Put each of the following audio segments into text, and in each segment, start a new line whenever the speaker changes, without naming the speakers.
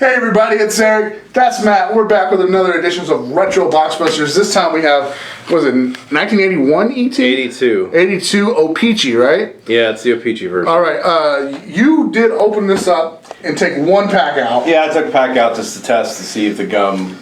Hey everybody, it's Eric. That's Matt. We're back with another edition of Retro Boxbusters. This time we have, was it 1981 E.T?
82.
82 O-Pee-Chee, right?
Yeah, it's the O-Pee-Chee version.
All right. You did open this up and take one pack out.
Yeah, I took a pack out just to test to see if the gum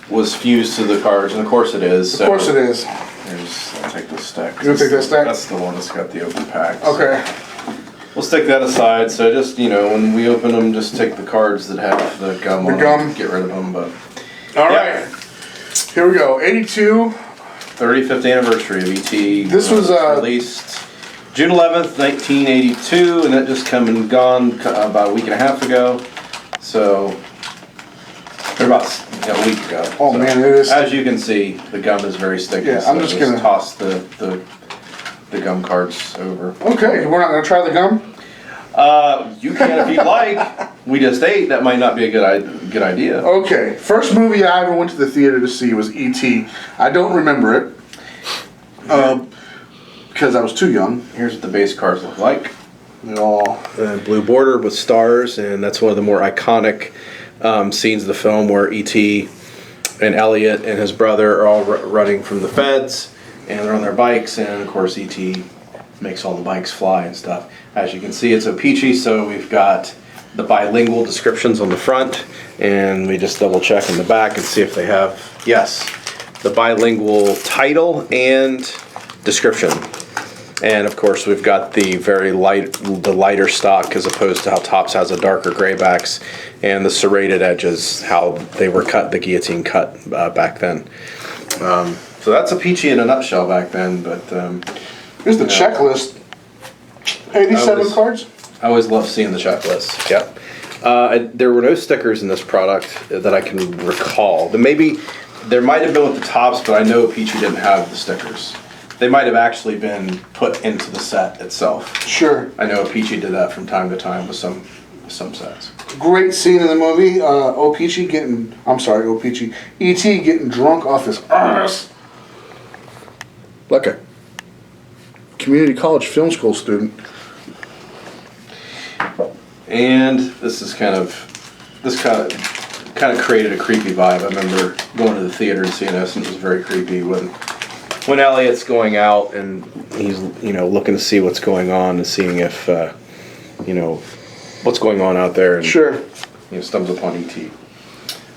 was fused to the cards, and of course it is.
Of course it is.
I'll take this stack.
You want to take that stack?
That's the one that's got the open pack.
Okay.
We'll stick that aside. So just, when we open them, just take the cards that have the gum on them, get rid of them. But
all right. Here we go. 82.
35th anniversary of E.T.
This was
released June 11th, 1982, and that just come and gone about a week and a half ago. So, or about a week ago.
Oh
so,
man, it is.
As you can see, the gum is very sticky.
Yeah,
so
I'm just gonna
toss the gum cards over.
Okay, we're not gonna try the gum.
You can if you'd like. We just ate. That might not be a good idea.
Okay, first movie I ever went to the theater to see was E.T. I don't remember it because I was too young.
Here's what the base cards look like.
All
Blue border with stars, and that's one of the more iconic scenes of the film where E.T. and Elliot and his brother are all running from the feds, and they're on their bikes, and of course E.T. makes all the bikes fly and stuff. As you can see, it's O-Pee-Chee, so we've got the bilingual descriptions on the front, and we just double check in the back and see if they have, yes, the bilingual title and description. And of course we've got the lighter stock as opposed to how Topps has a darker graybacks, and the serrated edges, how they were cut, the guillotine cut back then. So that's O-Pee-Chee in a nutshell back then, but
here's the checklist. 87 cards?
I always love seeing the checklist. Yep. There were no stickers in this product that I can recall. Maybe there might have been with the Topps, but I know O-Pee-Chee didn't have the stickers. They might have actually been put into the set itself.
Sure.
I know O-Pee-Chee did that from time to time with some sets.
Great scene in the movie. O-Pee-Chee O-Pee-Chee. E.T. getting drunk off his ass. Like a community college film school student.
And this kind of created a creepy vibe. I remember going to the theater and seeing this, and it was very creepy when Elliot's going out and he's looking to see what's going on and seeing if what's going on out there, and
sure,
stumbles upon E.T.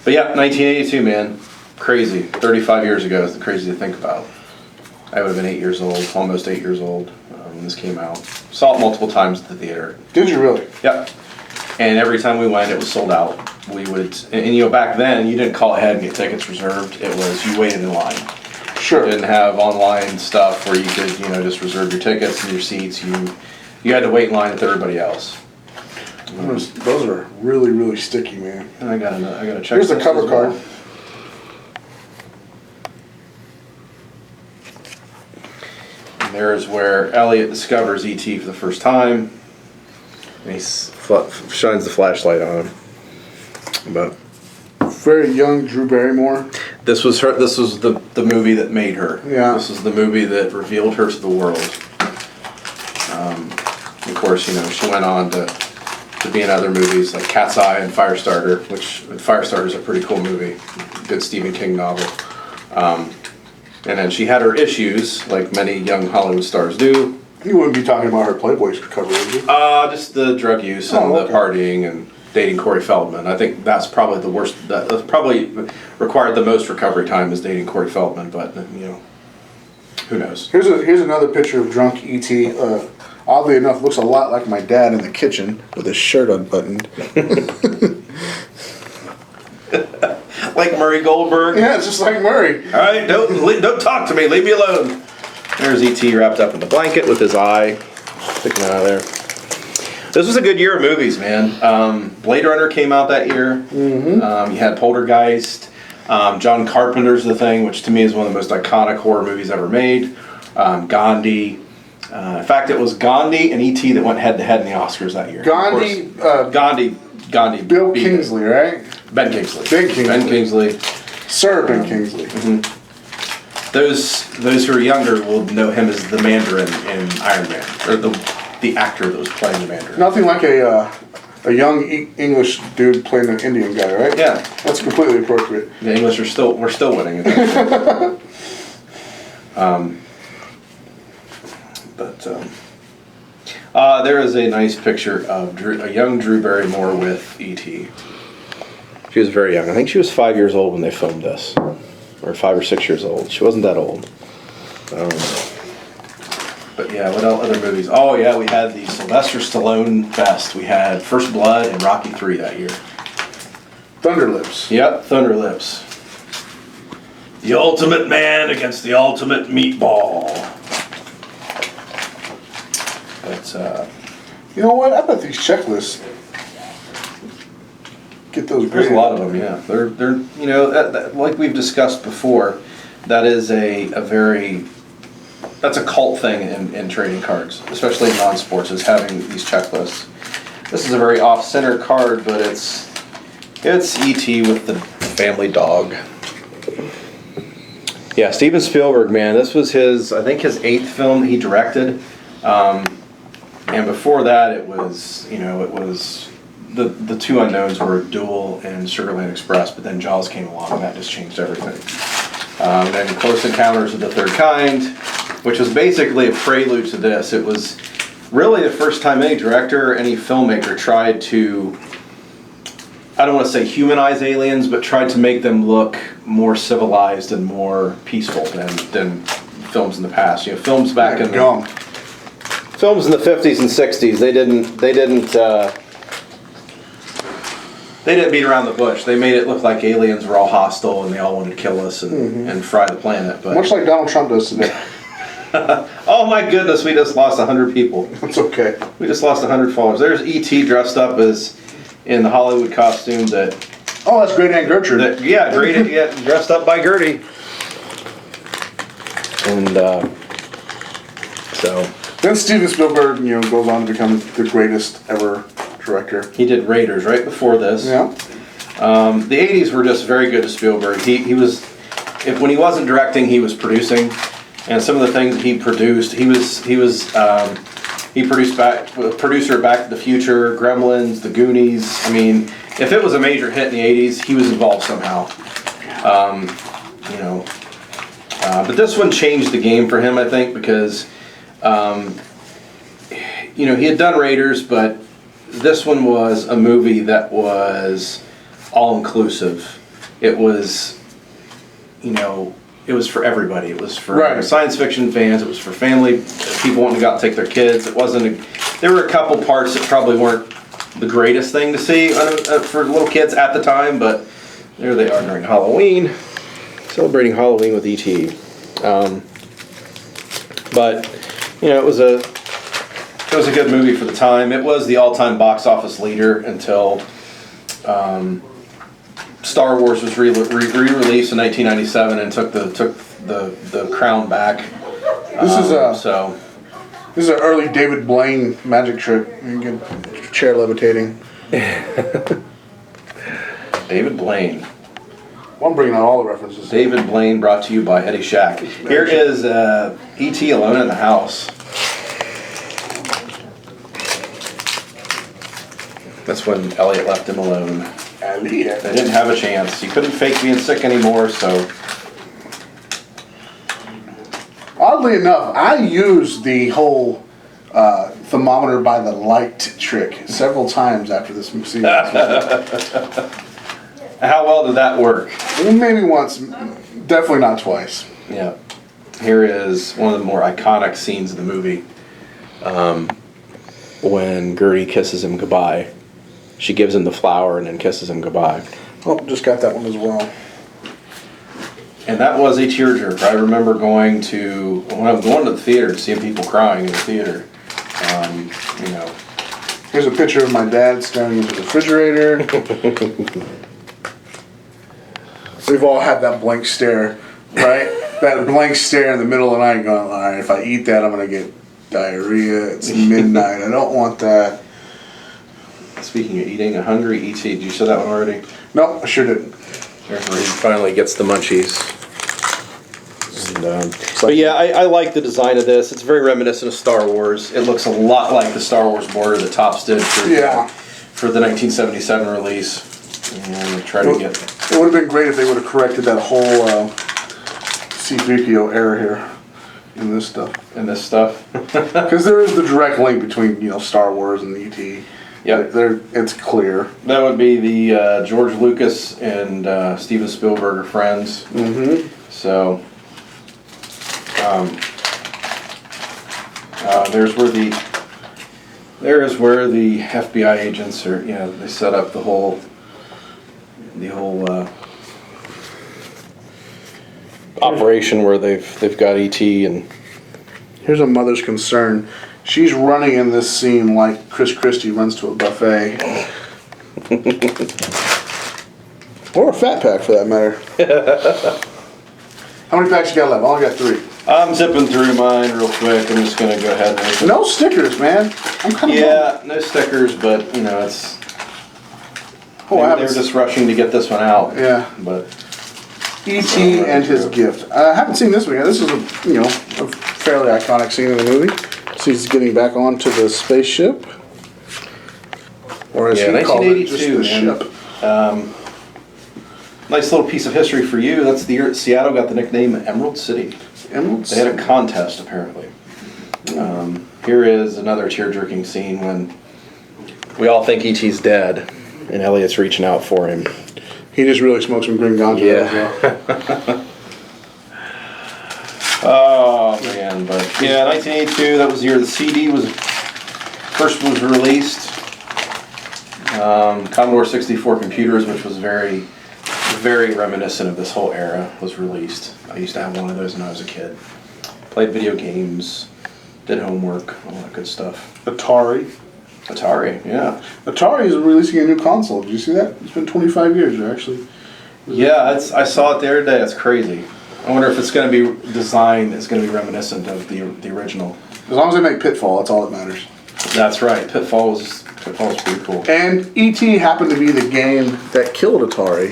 But yeah, 1982, man, crazy. 35 years ago is crazy to think about. I would have been 8 years old, almost 8 years old when this came out. Saw it multiple times at the theater.
Did you really?
Yep. And every time we went, it was sold out. We would, and back then, you didn't call ahead and get tickets reserved. It was, you waited in line.
Sure.
You didn't have online stuff where you could, just reserve your tickets and your seats. You had to wait in line with everybody else.
Those are really, really sticky, man.
And I got to check.
Here's the cover card.
And there's where Elliot discovers E.T. for the first time. And he shines the flashlight on him. But
very young Drew Barrymore.
This was her. This was the movie that made her.
Yeah.
This is the movie that revealed her to the world. Of course, she went on to be in other movies like Cat's Eye and Firestarter, which Firestarter is a pretty cool movie. Good Stephen King novel. And then she had her issues, like many young Hollywood stars do.
You wouldn't be talking about her Playboy cover, would you?
Just the drug use and the partying and dating Corey Feldman. I think that's probably the worst. That's probably required the most recovery time is dating Corey Feldman. But who knows?
Here's another picture of drunk E.T. Oddly enough, looks a lot like my dad in the kitchen with his shirt unbuttoned.
Like Murray Goldberg.
Yeah, it's just like Murray.
All right, don't talk to me. Leave me alone. There's E.T. wrapped up in the blanket with his eye sticking out of there. This was a good year of movies, man. Blade Runner came out that year. Mm-hmm. You had Poltergeist. John Carpenter's The Thing, which to me is one of the most iconic horror movies ever made. Gandhi. In fact, it was Gandhi and E.T. that went head-to-head in the Oscars that year. Gandhi.
Bill Kingsley, right?
Ben Kingsley.
Ben Kingsley. Sir Ben Kingsley.
Mm-hmm. Those who are younger will know him as the Mandarin in Iron Man, or the actor that was playing the Mandarin.
Nothing like a a young English dude playing an Indian guy, right?
Yeah.
That's completely appropriate.
The English we're still winning. There is a nice picture of a young Drew Barrymore with E.T. She was very young. I think she was 5 years old when they filmed this. Or 5 or 6 years old. She wasn't that old. But yeah, what else? Other movies? Oh yeah, we had the Sylvester Stallone Fest. We had First Blood and Rocky III that year.
Thunderlips.
Yep, Thunderlips. The ultimate man against the ultimate meatball. But
you know what? I bet these checklists get those.
There's a lot of them. Yeah, they're you know like we've discussed before, that is a very that's a cult thing in trading cards, especially in non-sports, is having these checklists. This is a very off-center card, but it's E.T. with the family dog. Yeah, Steven Spielberg, man, this was I think his 8th film he directed, and before that it was the two unknowns were Duel and Sugarland Express, but then Jaws came along and that just changed everything. And then Close Encounters of the Third Kind, which was basically a prelude to this. It was really the first time any director or any filmmaker tried to, I don't want to say humanize aliens, but tried to make them look more civilized and more peaceful than films in the past. You know, films back in the films in the 50s and 60s, they didn't beat around the bush. They made it look like aliens were all hostile and they all wanted to kill us and fry the planet. But
much like Donald Trump does today.
Oh my goodness, we just lost 100 people.
That's okay.
We just lost 100 followers. There's E.T. dressed up as in the Hollywood costume that.
Oh, that's Great Aunt Gertrude.
Dressed up by Gertie. And so.
Then Steven Spielberg, goes on to become the greatest ever director.
He did Raiders right before this.
Yeah.
The 80s were just very good to Spielberg. He was, when he wasn't directing, he was producing, and some of the things he produced, he produced producer of Back to the Future, Gremlins, The Goonies. I mean, if it was a major hit in the 80s, he was involved somehow. But this one changed the game for him, I think, because he had done Raiders, but this one was a movie that was all-inclusive. It was, it was for everybody. It was for science fiction fans. It was for family, people wanting to go out and take their kids. There were a couple parts that probably weren't the greatest thing to see for little kids at the time, but there they are during Halloween, celebrating Halloween with E.T. But, it was a good movie for the time. It was the all-time box office leader until Star Wars was re-released in 1997 and took the crown back.
This is an early David Blaine magic trick. You can get chair levitating.
David Blaine.
Well, I'm bringing out all the references.
David Blaine, brought to you by Eddie Shack. Here is E.T. alone in the house. That's when Elliot left him alone.
Elliot.
They didn't have a chance. You couldn't fake being sick anymore, so.
Oddly enough, I used the whole thermometer by the light trick several times after this season.
How well did that work?
Maybe once. Definitely not twice.
Yeah. Here is one of the more iconic scenes of the movie. When Gertie kisses him goodbye. She gives him the flower and then kisses him goodbye.
Oh, just got that one as well.
And that was a tearjerker. I remember when I was going to the theater, seeing people crying in the theater.
Here's a picture of my dad staring into the refrigerator. We've all had that blank stare, right? That blank stare in the middle of the night going, all right, if I eat that, I'm going to get diarrhea. It's midnight. I don't want that.
Speaking of eating, a hungry E.T. Did you say that one already?
No, I sure didn't.
Here's where he finally gets the munchies. But yeah, I like the design of this. It's very reminiscent of Star Wars. It looks a lot like the Star Wars border that Topps did for for the 1977 release, and try to get.
It would have been great if they would have corrected that whole C-3PO error here in this stuff. Because there is the direct link between Star Wars and E.T.
Yep.
It's clear.
That would be the George Lucas and Steven Spielberg are friends.
Mm-hmm.
So there's where the FBI agents are. They set up the whole operation where they've got E.T. and.
Here's a mother's concern. She's running in this scene like Chris Christie runs to a buffet. Or a fat pack, for that matter. How many packs you got left? I only got 3.
I'm zipping through mine real quick. I'm just going to go ahead and open.
No stickers, man. I'm kind of
Yeah, no stickers, but, it's...
Oh,
they were just rushing to get this one out.
Yeah.
But...
E.T. and his gift. I haven't seen this one yet. This is a fairly iconic scene in the movie. So he's getting back onto the spaceship. Or as he called it, just the ship.
Nice little piece of history for you. That's the year Seattle got the nickname Emerald City.
Emerald
They had a contest, apparently. Here is another tear-jerking scene when we all think E.T.'s dead, and Elliot's reaching out for him.
He just really smoked some green ganja.
Yeah. Oh, man. But, 1982, that was the year the CD was released. Commodore 64 computers, which was very, very reminiscent of this whole era, was released. I used to have one of those when I was a kid. Played video games, did homework, all that good stuff.
Atari,
yeah.
Atari is releasing a new console. Did you see that? It's been 25 years, actually.
Yeah, I saw it the other day. That's crazy. I wonder if it's going to be designed, it's going to be reminiscent of the original.
As long as they make Pitfall, that's all that matters.
That's right. Pitfall was pretty cool.
And E.T. happened to be the game that killed Atari.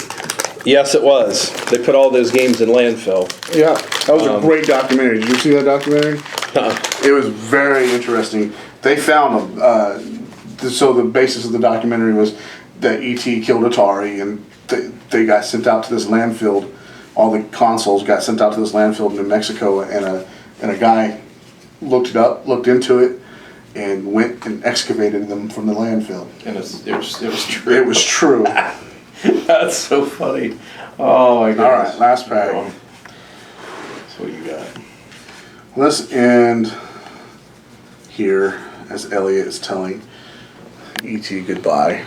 Yes, it was. They put all those games in landfill.
Yeah, that was a great documentary. Did you see that documentary? It was very interesting. They found so the basis of the documentary was that E.T. killed Atari, and they got sent out to this landfill. All the consoles got sent out to this landfill in New Mexico, and a guy looked it up, looked into it, and went and excavated them from the landfill.
And it was true.
It was true.
That's so funny. Oh my god.
All right, last pack.
That's what you got.
Let's end here as Elliot is telling E.T. goodbye.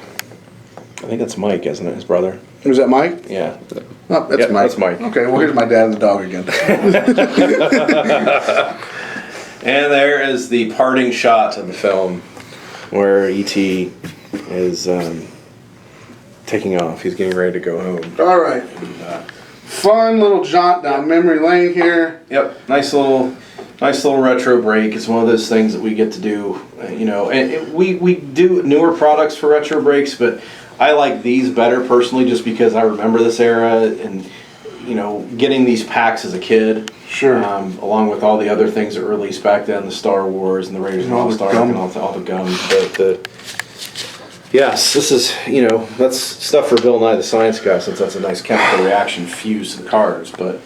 I think that's Mike, isn't it? His brother.
Was that Mike?
Yeah.
Oh, that's Mike.
That's Mike.
Okay, well, here's my dad and the dog again.
And there is the parting shot of the film where E.T. is taking off. He's getting ready to go home.
All right. Fun little jaunt down memory lane here.
Yep. Nice little retro break. It's one of those things that we get to do, and we do newer products for retro breaks, but I like these better personally just because I remember this era and, getting these packs as a kid.
Sure.
Along with all the other things that were released back then, the Star Wars and the Raiders and All Stars and all the gums. But yes, this is, that's stuff for Bill Nye the Science Guy, since that's a nice chemical reaction fused to the cards. But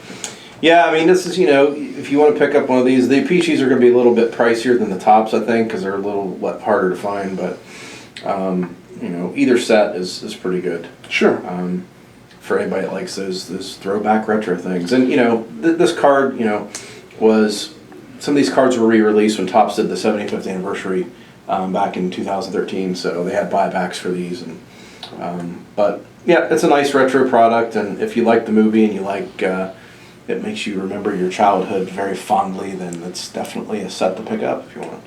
yeah, I mean, this is, if you want to pick up one of these, the O-Pee-Chees are going to be a little bit pricier than the tops, I think, because they're a little harder to find. But, either set is pretty good.
Sure.
For anybody that likes those throwback retro things. And, this card, was, some of these cards were re-released when Topps did the 75th anniversary back in 2013, so they had buybacks for these. And but, yeah, it's a nice retro product, and if you like the movie and you like, it makes you remember your childhood very fondly, then it's definitely a set to pick up if you want.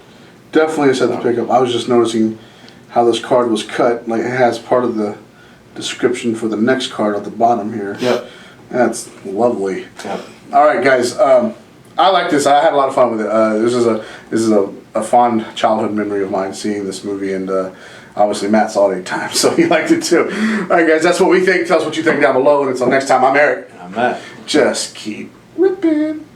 Definitely a set to pick up. I was just noticing how this card was cut. Like, it has part of the description for the next card at the bottom here.
Yep.
That's lovely.
Yep.
All right, guys. I like this. I had a lot of fun with it. This is a fond childhood memory of mine seeing this movie, and obviously Matt saw it 8 times, so he liked it too. All right, guys. That's what we think. Tell us what you think down below, and until next time, I'm Eric.
And I'm Matt.
Just keep ripping.